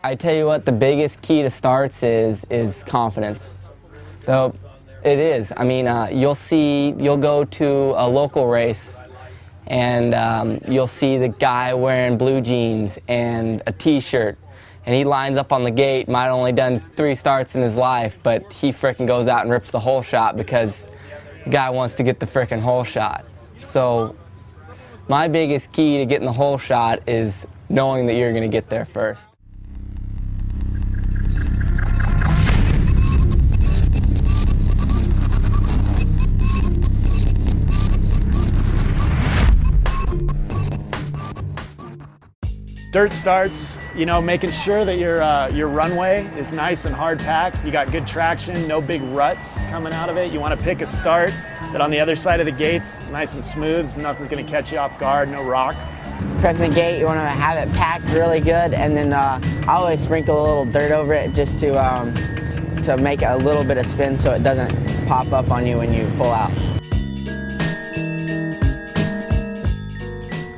I tell you what, the biggest key to starts is confidence. Though it is. I mean, you'll go to a local race and you'll see the guy wearing blue jeans and a t-shirt, and he lines up on the gate, might have only done 3 starts in his life, but he frickin' goes out and rips the whole shot because the guy wants to get the frickin' whole shot. So my biggest key to getting the whole shot is knowing that you're going to get there first. Dirt starts, you know, making sure that your runway is nice and hard packed. You got good traction, no big ruts coming out of it. You want to pick a start that on the other side of the gate's nice and smooth, so nothing's going to catch you off guard, no rocks. Pressing the gate, you want to have it packed really good, and then I always sprinkle a little dirt over it just to make a little bit of spin so it doesn't pop up on you when you pull out.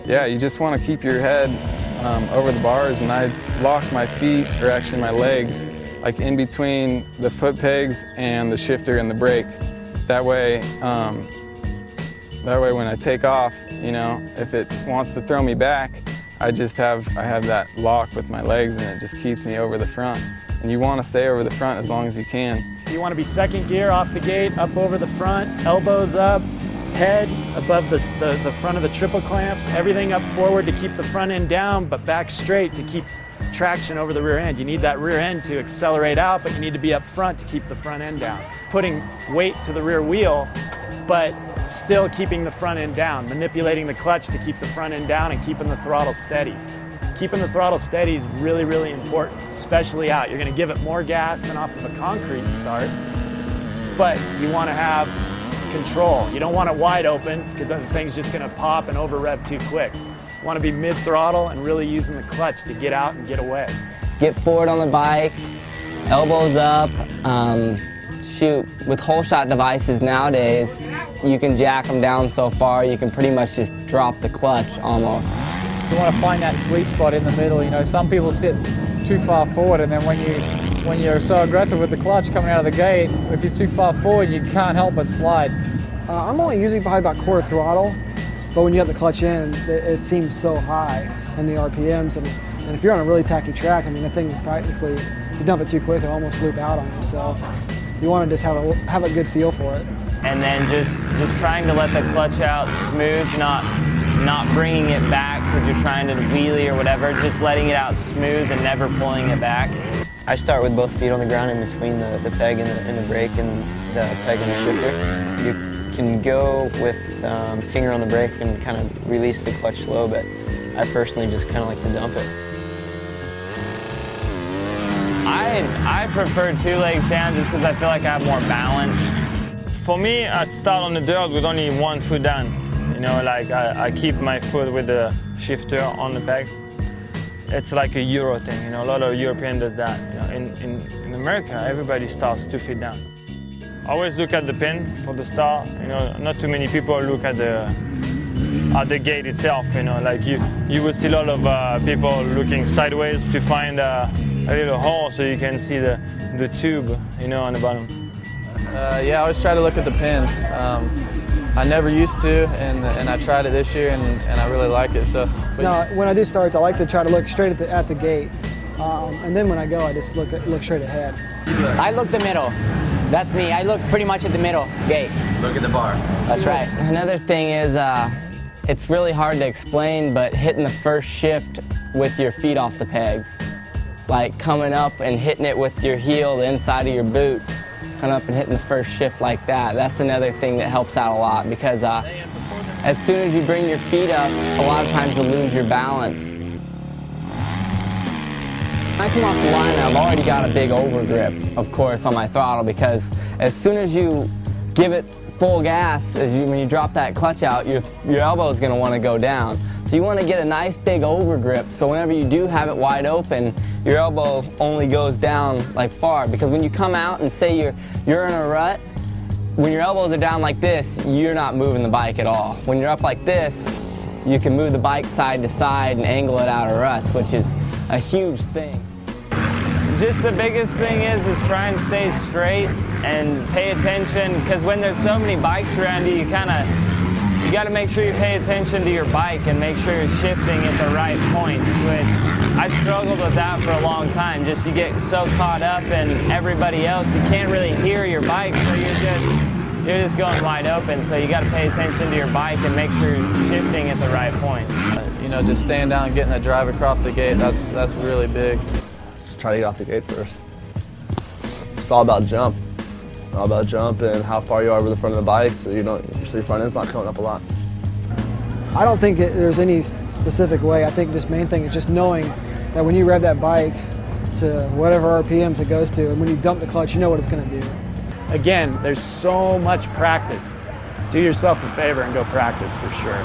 Yeah, you just want to keep your head over the bars, and I lock my feet, or actually my legs, like in between the foot pegs and the shifter and the brake. That way when I take off, you know, if it wants to throw me back, I have that lock with my legs, and it just keeps me over the front. And you want to stay over the front as long as you can. You want to be second gear off the gate, up over the front, elbows up, head above the front of the triple clamps, everything up forward to keep the front end down, but back straight to keep traction over the rear end. You need that rear end to accelerate out, but you need to be up front to keep the front end down. Putting weight to the rear wheel, but still keeping the front end down, manipulating the clutch to keep the front end down and keeping the throttle steady. Keeping the throttle steady is really, really important, especially out. You're going to give it more gas than off of a concrete start, but you want to have control. You don't want it wide open because the thing's just going to pop and over rev too quick. You want to be mid throttle and really using the clutch to get out and get away. Get forward on the bike, elbows up. Shoot, with whole shot devices nowadays, you can jack them down so far you can pretty much just drop the clutch almost. You want to find that sweet spot in the middle. You know, some people sit too far forward, and then when you're so aggressive with the clutch coming out of the gate, if you're too far forward, you can't help but slide. I'm only usually probably about quarter throttle, but when you have the clutch in, it seems so high in the RPMs, and if you're on a really tacky track, I mean, the thing practically, if you dump it too quick, it'll almost loop out on you. So you want to just have a good feel for it. And then just trying to let the clutch out smooth, not bringing it back because you're trying to wheelie or whatever, just letting it out smooth and never pulling it back. I start with both feet on the ground in between the peg and the brake and the peg and the shifter. You can go with finger on the brake and kind of release the clutch slow, but I personally just kind of like to dump it. I prefer 2 legs down just because I feel like I have more balance. For me, I start on the dirt with only 1 foot down. You know, like I keep my foot with the shifter on the peg. It's like a Euro thing, you know, a lot of European does that. You know, in America, everybody starts 2 feet down. Always look at the pin for the start. You know, not too many people look at the gate itself. You know, like you would see a lot of people looking sideways to find a little hole so you can see the tube, you know, on the bottom. Yeah, I always try to look at the pin. I never used to, and I tried it this year, and I really like it. So. No, when I do starts, I like to try to look straight at the gate, and then when I go, I just look straight ahead. I look the middle. That's me. I look pretty much at the middle gate. Look at the bar. That's right. Another thing is, it's really hard to explain, but hitting the first shift with your feet off the pegs, like coming up and hitting it with your heel, the inside of your boot. Coming up and hitting the first shift like that. That's another thing that helps out a lot because as soon as you bring your feet up, a lot of times you'll lose your balance. When I come off the line, I've already got a big overgrip, of course, on my throttle because as soon as you give it full gas, when you drop that clutch out, your elbow is going to want to go down. So you want to get a nice big overgrip so whenever you do have it wide open, your elbow only goes down like far. Because when you come out and say you're in a rut, when your elbows are down like this, you're not moving the bike at all. When you're up like this, you can move the bike side to side and angle it out of ruts, which is a huge thing. Just the biggest thing is try and stay straight and pay attention, because when there's so many bikes around you, you got to make sure you pay attention to your bike and make sure you're shifting at the right points, which I struggled with that for a long time. Just you get so caught up in everybody else, you can't really hear your bike, so you're just going wide open. So you got to pay attention to your bike and make sure you're shifting at the right points. You know, just staying down and getting that drive across the gate, that's really big. Just try to get off the gate first. It's all about jump. All about jump and how far you are over the front of the bike, so your front end's not coming up a lot. I don't think there's any specific way. I think this main thing is just knowing that when you rev that bike to whatever RPMs it goes to, and when you dump the clutch, you know what it's going to do. Again, there's so much practice. Do yourself a favor and go practice for sure.